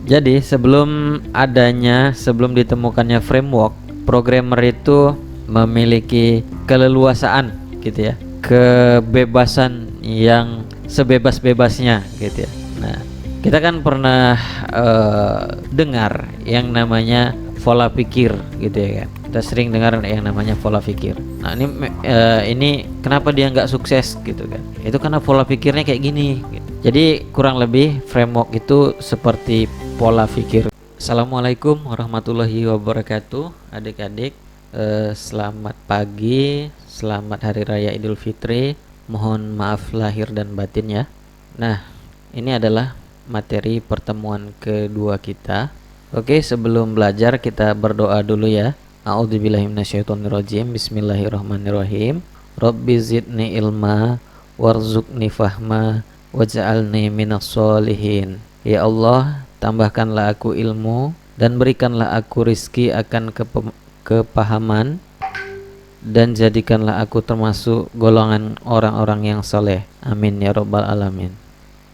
Jadi sebelum ditemukannya framework, programmer itu memiliki keleluasaan gitu ya, kebebasan yang sebebas-bebasnya gitu ya. Nah, kita kan pernah dengar yang namanya pola pikir gitu ya kan. Kita sering dengar yang namanya pola pikir. Nah, ini kenapa dia nggak sukses gitu kan? Itu karena pola pikirnya kayak gini gitu. Jadi kurang lebih framework itu seperti pola pikir. Assalamualaikum warahmatullahi wabarakatuh, adik-adik. Selamat pagi, selamat Hari Raya Idul Fitri. Mohon maaf lahir dan batin ya. Nah, ini adalah materi pertemuan kedua kita. Oke, sebelum belajar kita berdoa dulu ya. A'udzubillahi minasyaitonirrajim. Bismillahirrahmanirrahim. Rabbi zidni ilma warzuqni fahma waj'alni minas solihin. Ya Allah, tambahkanlah aku ilmu dan berikanlah aku rizki akan kepahaman, dan jadikanlah aku termasuk golongan orang-orang yang soleh. Amin ya rabbal alamin.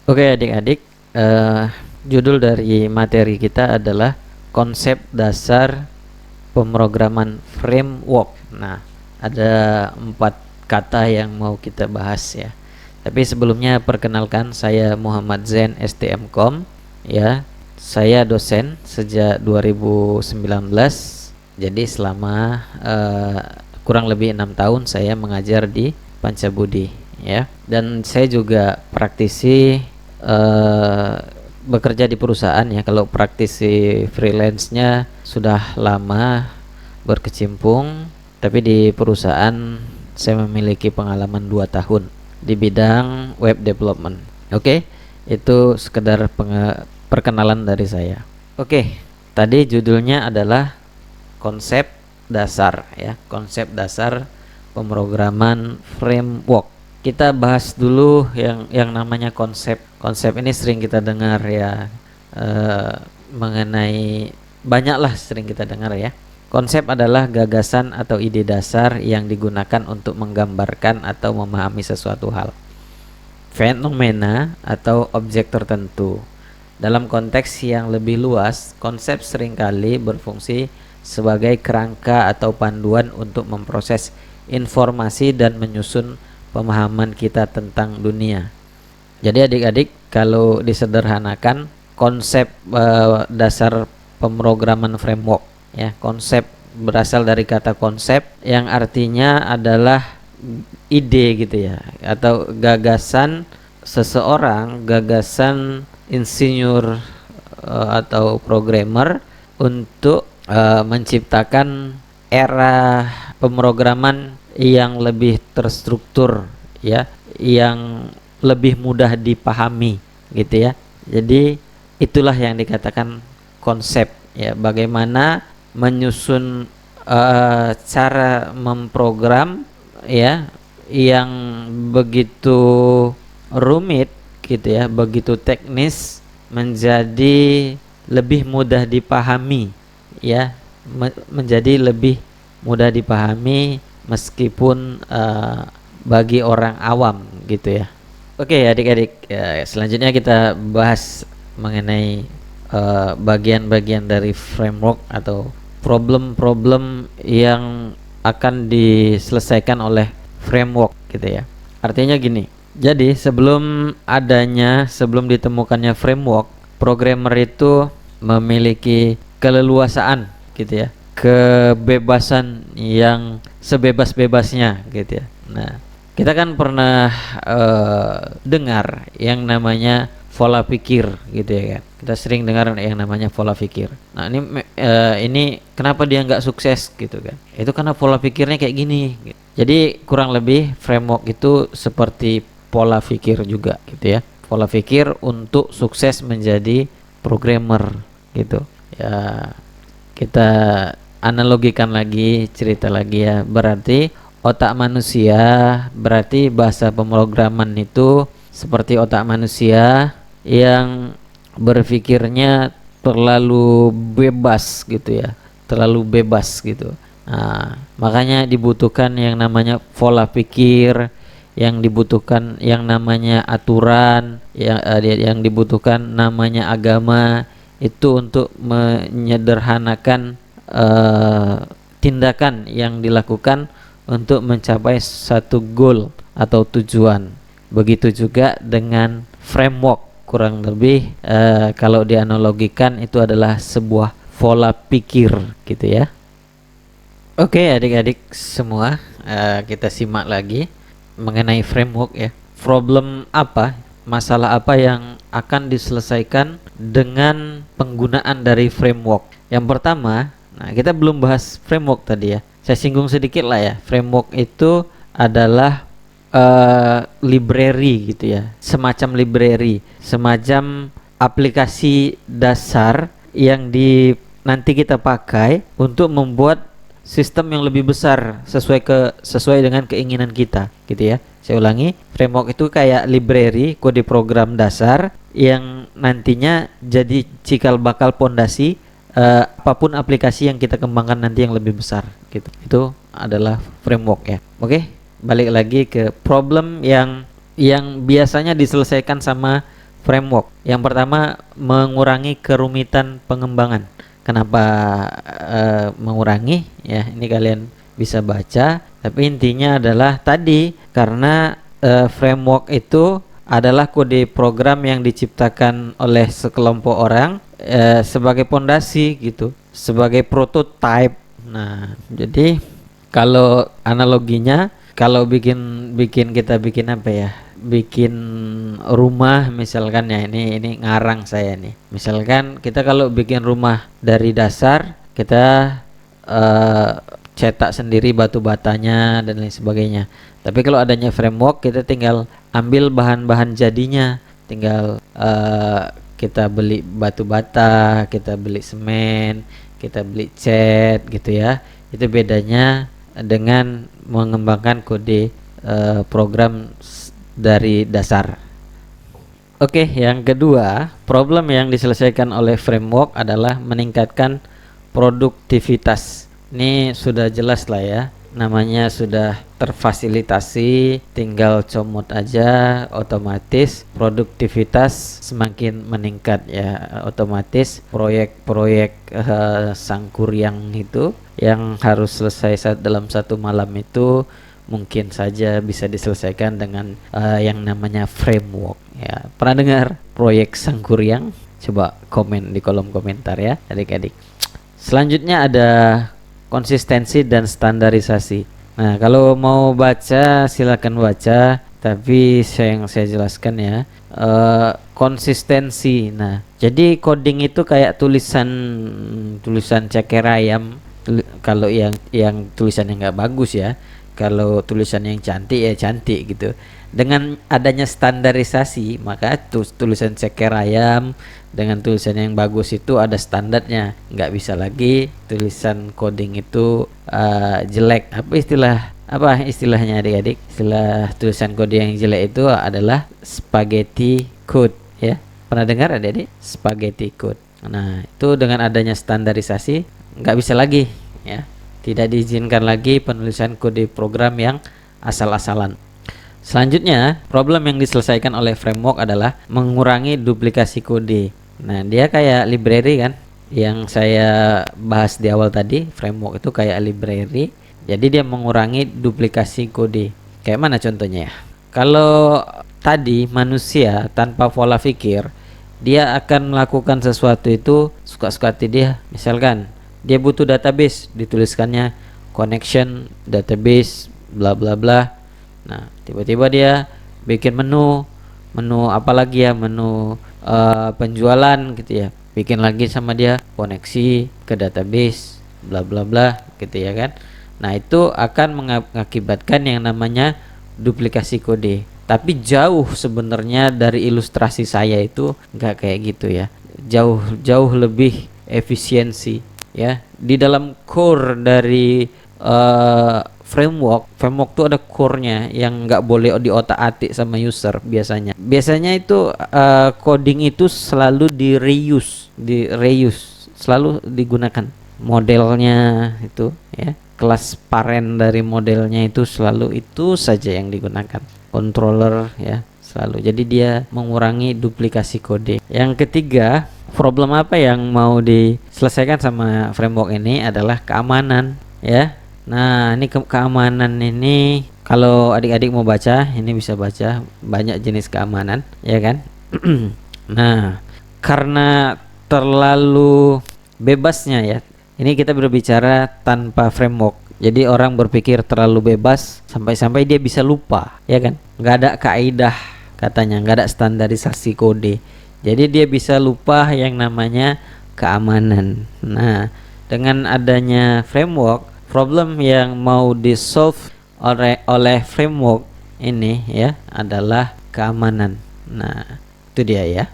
Oke adik-adik, judul dari materi kita adalah konsep dasar pemrograman framework. Nah, ada 4 kata yang mau kita bahas ya. Tapi sebelumnya perkenalkan, saya Muhammad Zain STMkom ya. Saya dosen sejak 2019. Jadi selama kurang lebih 6 tahun saya mengajar di Pancabudi ya. Dan saya juga praktisi bekerja di perusahaan ya. Kalau praktisi freelance-nya sudah lama berkecimpung, tapi di perusahaan saya memiliki pengalaman 2 tahun di bidang web development. Oke, itu sekedar perkenalan dari saya. Oke, tadi judulnya adalah konsep dasar ya, konsep dasar pemrograman framework. Kita bahas dulu yang namanya konsep. Konsep ini sering kita dengar ya, mengenai banyaklah sering kita dengar ya. Konsep adalah gagasan atau ide dasar yang digunakan untuk menggambarkan atau memahami sesuatu hal, fenomena atau objek tertentu. Dalam konteks yang lebih luas, konsep seringkali berfungsi sebagai kerangka atau panduan untuk memproses informasi dan menyusun pemahaman kita tentang dunia. Jadi adik-adik, kalau disederhanakan, konsep dasar pemrograman framework ya, konsep berasal dari kata konsep yang artinya adalah ide gitu ya, atau gagasan seseorang, gagasan insinyur atau programmer untuk menciptakan era pemrograman yang lebih terstruktur ya, yang lebih mudah dipahami gitu ya. Jadi itulah yang dikatakan konsep ya, bagaimana menyusun cara memprogram ya yang begitu rumit gitu ya, begitu teknis menjadi lebih mudah dipahami ya, menjadi lebih mudah dipahami meskipun bagi orang awam gitu ya. Oke adik-adik, selanjutnya kita bahas mengenai bagian-bagian dari framework atau problem-problem yang akan diselesaikan oleh framework gitu ya. Artinya gini, jadi sebelum ditemukannya framework, programmer itu memiliki keleluasaan gitu ya, kebebasan yang sebebas-bebasnya gitu ya. Nah, kita kan pernah dengar yang namanya pola pikir gitu ya kan. Kita sering dengar yang namanya pola pikir. Nah, ini kenapa dia nggak sukses gitu kan? Itu karena pola pikirnya kayak gini gitu. Jadi kurang lebih framework itu seperti pola pikir juga gitu ya. Pola pikir untuk sukses menjadi programmer gitu. Ya, kita analogikan lagi, cerita lagi ya. Berarti otak manusia, berarti bahasa pemrograman itu seperti otak manusia yang berpikirnya terlalu bebas gitu ya, terlalu bebas gitu. Nah, makanya dibutuhkan yang namanya pola pikir, yang dibutuhkan yang namanya aturan, yang dibutuhkan namanya agama, itu untuk menyederhanakan tindakan yang dilakukan untuk mencapai satu goal atau tujuan. Begitu juga dengan framework, kurang lebih kalau dianalogikan itu adalah sebuah pola pikir gitu ya. Oke, adik-adik semua, kita simak lagi mengenai framework ya. Problem apa, masalah apa yang akan diselesaikan dengan penggunaan dari framework? Yang pertama, nah kita belum bahas framework tadi ya. Saya singgung sedikit lah ya. Framework itu adalah library gitu ya, semacam library, semacam aplikasi dasar yang nanti kita pakai untuk membuat sistem yang lebih besar sesuai dengan keinginan kita gitu ya. Saya ulangi, framework itu kayak library, kode program dasar yang nantinya jadi cikal bakal pondasi apapun aplikasi yang kita kembangkan nanti yang lebih besar gitu. Itu adalah framework ya. Oke, balik lagi ke problem yang biasanya diselesaikan sama framework. Yang pertama, mengurangi kerumitan pengembangan. Kenapa mengurangi? Ya, ini kalian bisa baca. Tapi intinya adalah tadi karena framework itu adalah kode program yang diciptakan oleh sekelompok orang sebagai pondasi gitu, sebagai prototype. Nah, jadi kalau analoginya, kalau kita bikin apa ya? Bikin rumah misalkan ya, ini ngarang saya nih. Misalkan kita kalau bikin rumah dari dasar, kita cetak sendiri batu batanya dan lain sebagainya. Tapi kalau adanya framework, kita tinggal ambil bahan-bahan jadinya, tinggal kita beli batu bata, kita beli semen, kita beli cat gitu ya. Itu bedanya dengan mengembangkan kode program dari dasar. Oke, yang kedua, problem yang diselesaikan oleh framework adalah meningkatkan produktivitas. Ini sudah jelas lah ya, namanya sudah terfasilitasi, tinggal comot aja, otomatis produktivitas semakin meningkat ya. Otomatis proyek-proyek Sangkuriang itu yang harus selesai dalam satu malam itu mungkin saja bisa diselesaikan dengan yang namanya framework ya. Pernah dengar proyek Sangkuriang? Coba komen di kolom komentar ya adik-adik. Selanjutnya ada konsistensi dan standarisasi. Nah, kalau mau baca silakan baca, tapi yang saya jelaskan ya, konsistensi. Nah, jadi coding itu kayak tulisan ceker ayam. Kalau yang tulisannya nggak bagus ya, kalau tulisan yang cantik ya cantik gitu. Dengan adanya standarisasi, maka tulisan ceker ayam dengan tulisan yang bagus itu ada standarnya. Nggak bisa lagi tulisan coding itu jelek. Apa istilahnya adik-adik? Istilah tulisan kode yang jelek itu adalah spaghetti code ya. Pernah dengar adik-adik? Spaghetti code. Nah, itu dengan adanya standarisasi nggak bisa lagi ya. Tidak diizinkan lagi penulisan kode program yang asal-asalan. Selanjutnya, problem yang diselesaikan oleh framework adalah mengurangi duplikasi kode. Nah, dia kayak library kan, yang saya bahas di awal tadi. Framework itu kayak library, jadi dia mengurangi duplikasi kode. Kayak mana contohnya ya? Kalau tadi manusia tanpa pola pikir, dia akan melakukan sesuatu itu suka-suka hati dia. Misalkan dia butuh database, dituliskannya connection database bla bla bla. Nah, tiba-tiba dia bikin menu apa lagi ya, menu penjualan gitu ya. Bikin lagi sama dia koneksi ke database bla bla bla gitu ya kan. Nah, itu akan mengakibatkan yang namanya duplikasi kode. Tapi jauh sebenarnya dari ilustrasi saya itu enggak kayak gitu ya. Jauh lebih efisiensi ya. Di dalam core dari framework itu ada core-nya yang nggak boleh diotak-atik sama user biasanya itu coding itu selalu di reuse selalu digunakan modelnya itu ya, kelas parent dari modelnya itu selalu itu saja yang digunakan, controller ya selalu. Jadi dia mengurangi duplikasi kode. Yang ketiga, problem apa yang mau diselesaikan sama framework ini adalah keamanan, ya. Nah, ini keamanan ini kalau adik-adik mau baca, ini bisa baca banyak jenis keamanan, ya kan? Nah, karena terlalu bebasnya ya. Ini kita berbicara tanpa framework. Jadi orang berpikir terlalu bebas sampai-sampai dia bisa lupa, ya kan? Nggak ada kaidah katanya, nggak ada standarisasi kode. Jadi dia bisa lupa yang namanya keamanan. Nah, dengan adanya framework, problem yang mau di-solve oleh framework ini ya adalah keamanan. Nah, itu dia ya.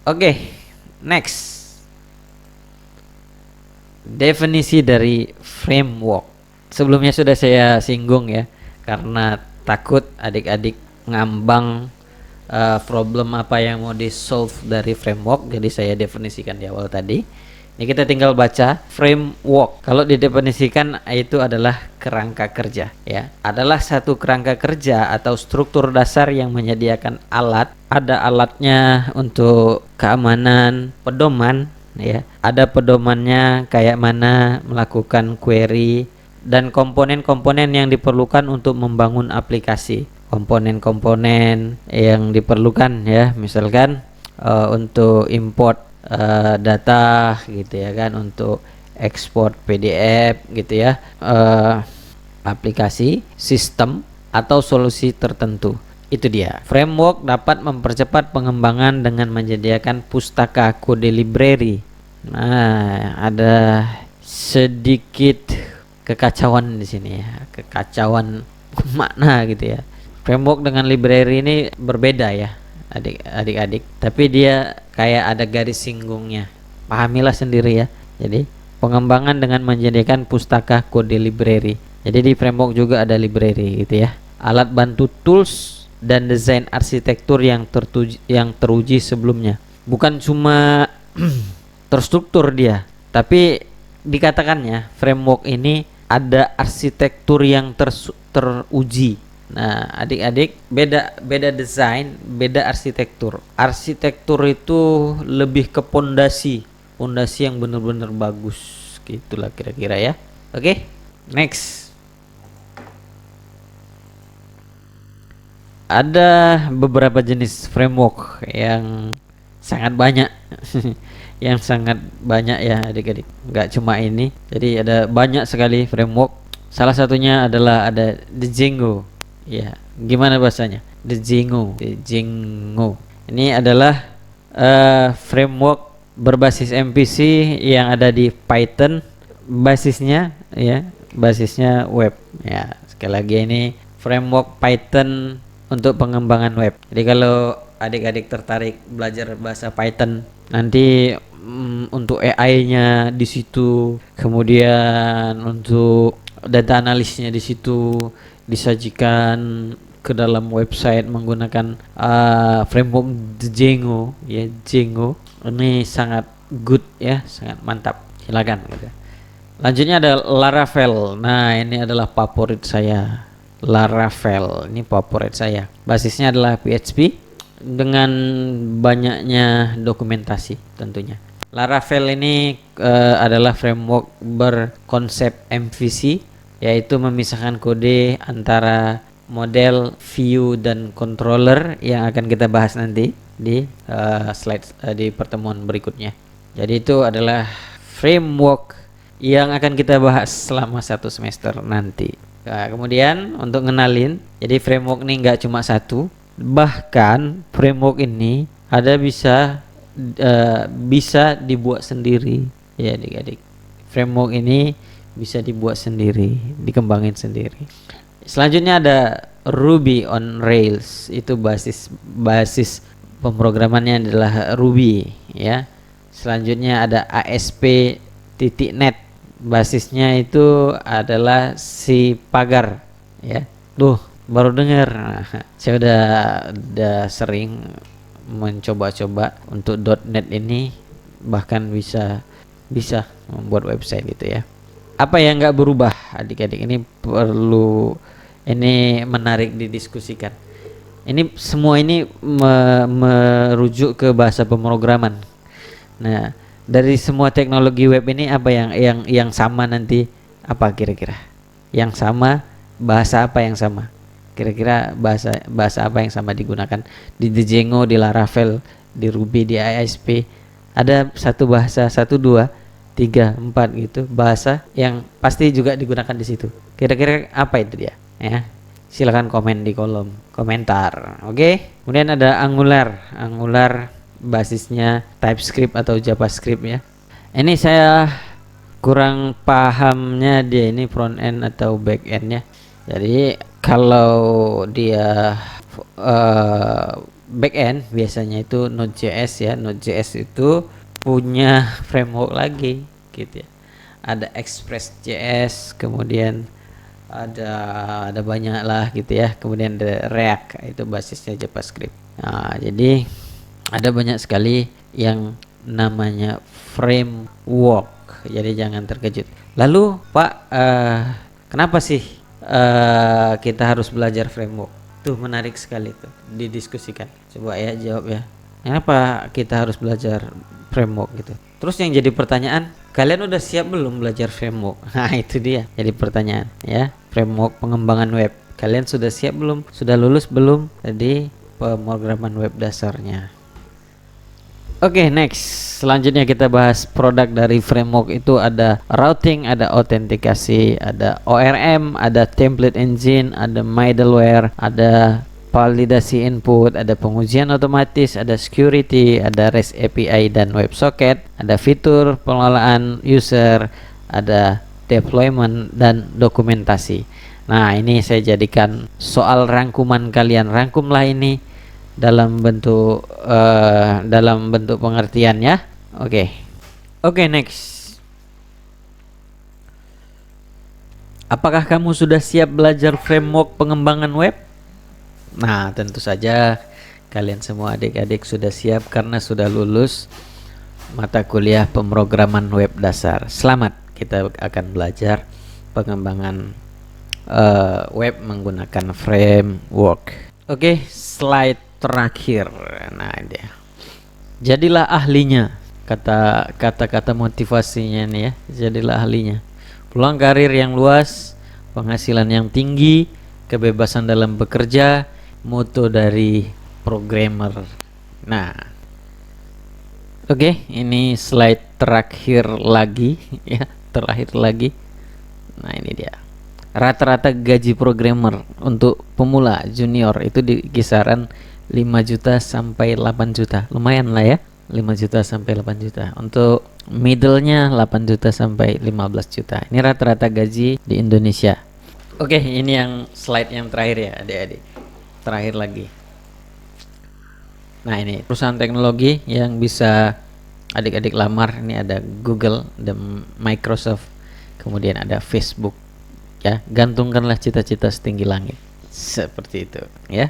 Oke, next. Definisi dari framework. Sebelumnya sudah saya singgung ya, karena takut adik-adik ngambang problem apa yang mau di-solve dari framework, jadi saya definisikan di awal tadi. Ini kita tinggal baca framework. Kalau didefinisikan itu adalah kerangka kerja ya. Adalah satu kerangka kerja atau struktur dasar yang menyediakan alat. Ada alatnya untuk keamanan, pedoman ya. Ada pedomannya kayak mana melakukan query dan komponen-komponen yang diperlukan untuk membangun aplikasi. Komponen-komponen yang diperlukan ya, misalkan untuk import data gitu ya kan, untuk ekspor PDF gitu ya, aplikasi, sistem atau solusi tertentu. Itu dia. Framework dapat mempercepat pengembangan dengan menyediakan pustaka kode library. Nah, ada sedikit kekacauan di sini ya, kekacauan makna gitu ya. Framework dengan library ini berbeda ya adik-adik, tapi dia kayak ada garis singgungnya, pahamilah sendiri ya. Jadi pengembangan dengan menyediakan pustaka kode library. Jadi di framework juga ada library gitu ya, alat bantu tools dan desain arsitektur yang teruji sebelumnya. Bukan cuma terstruktur dia, tapi dikatakannya framework ini ada arsitektur yang teruji. Nah, adik-adik, beda desain, beda arsitektur. Arsitektur itu lebih ke pondasi yang benar-benar bagus, gitulah kira-kira ya. Oke, next. Ada beberapa jenis framework yang sangat banyak. Yang sangat banyak ya adik-adik, nggak cuma ini. Jadi ada banyak sekali framework. Salah satunya adalah ada Django ya. Gimana bahasanya? Django. Ini adalah framework berbasis MVC yang ada di Python. Basisnya web ya. Sekali lagi, ini framework Python untuk pengembangan web. Jadi kalau adik-adik tertarik belajar bahasa Python, nanti untuk AI-nya di situ, kemudian untuk data analisnya di situ disajikan ke dalam website menggunakan framework Django ya. Django ini sangat good ya, sangat mantap. Silakan gitu. Lanjutnya ada Laravel. Nah, ini adalah favorit saya. Laravel ini favorit saya. Basisnya adalah PHP dengan banyaknya dokumentasi tentunya. Laravel ini adalah framework berkonsep MVC, yaitu memisahkan kode antara model, view, dan controller yang akan kita bahas nanti di slide di pertemuan berikutnya. Jadi itu adalah framework yang akan kita bahas selama 1 semester nanti. Nah, kemudian untuk ngenalin, jadi framework ini nggak cuma satu, bahkan framework ini ada bisa dibuat sendiri ya adik-adik. Framework ini bisa dibuat sendiri, dikembangin sendiri. Selanjutnya ada Ruby on Rails. Itu basis pemrogramannya adalah Ruby ya. Selanjutnya ada ASP.NET. Basisnya itu adalah si pagar ya. Baru dengar. Saya udah sering mencoba-coba untuk .NET ini, bahkan bisa membuat website gitu ya. Apa yang nggak berubah adik-adik? Ini menarik didiskusikan. Ini semua ini merujuk ke bahasa pemrograman. Nah, dari semua teknologi web ini apa yang sama nanti, apa kira-kira? Yang sama, bahasa apa yang sama? Kira-kira bahasa apa yang sama digunakan di Django, di Laravel, di Ruby, di ISP? Ada satu bahasa, satu, dua, tiga, empat gitu bahasa yang pasti juga digunakan di situ. Kira-kira apa itu dia? Ya, silakan komen di kolom komentar. Oke. Kemudian ada Angular basisnya TypeScript atau JavaScript ya. Ini saya kurang pahamnya dia ini front end atau back endnya. Jadi kalau dia back end biasanya itu Node.js ya. Node.js itu punya framework lagi gitu ya. Ada Express.js, kemudian ada banyak lah gitu ya. Kemudian ada React, itu basisnya JavaScript. Nah, jadi ada banyak sekali yang namanya framework. Jadi jangan terkejut. Lalu Pak, kenapa sih kita harus belajar framework? Tuh menarik sekali tuh didiskusikan. Coba ya jawab ya. Kenapa kita harus belajar framework gitu? Terus yang jadi pertanyaan, kalian udah siap belum belajar framework? Nah itu dia jadi pertanyaan ya. Framework pengembangan web, kalian sudah siap belum? Sudah lulus belum tadi pemrograman web dasarnya? Oke, next. Selanjutnya kita bahas produk dari framework. Itu ada routing, ada autentikasi, ada ORM, ada template engine, ada middleware, ada validasi input, ada pengujian otomatis, ada security, ada REST API dan WebSocket, ada fitur pengelolaan user, ada deployment dan dokumentasi. Nah, ini saya jadikan soal rangkuman kalian. Rangkumlah ini dalam bentuk pengertian ya. Oke, next. Apakah kamu sudah siap belajar framework pengembangan web? Nah, tentu saja kalian semua adik-adik sudah siap karena sudah lulus mata kuliah pemrograman web dasar. Selamat, kita akan belajar pengembangan web menggunakan framework. Oke, slide terakhir. Nah, dia. Jadilah ahlinya. Kata-kata motivasinya nih ya. Jadilah ahlinya. Peluang karir yang luas, penghasilan yang tinggi, kebebasan dalam bekerja, moto dari programmer. Nah, oke, ini slide terakhir lagi ya, terakhir lagi. Nah, ini dia. Rata-rata gaji programmer untuk pemula junior itu di kisaran 5 juta sampai 8 juta. Lumayan lah ya. 5 juta sampai 8 juta. Untuk middle-nya 8 juta sampai 15 juta. Ini rata-rata gaji di Indonesia. Oke, ini yang slide yang terakhir ya, adik-adik. Terakhir lagi. Nah, ini perusahaan teknologi yang bisa adik-adik lamar. Ini ada Google, ada Microsoft, kemudian ada Facebook. Ya, gantungkanlah cita-cita setinggi langit. Seperti itu, ya.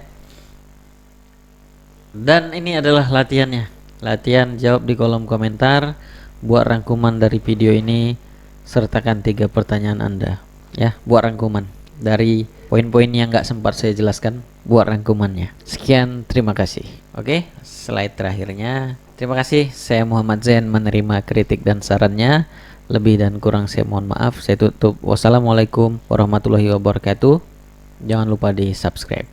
Dan ini adalah latihannya. Latihan jawab di kolom komentar. Buat rangkuman dari video ini, sertakan 3 pertanyaan Anda. Ya, buat rangkuman dari poin-poin yang nggak sempat saya jelaskan. Buat rangkumannya. Sekian, terima kasih. Oke, slide terakhirnya. Terima kasih. Saya Muhammad Zain, menerima kritik dan sarannya. Lebih dan kurang saya mohon maaf. Saya tutup. Wassalamualaikum warahmatullahi wabarakatuh. Jangan lupa di subscribe.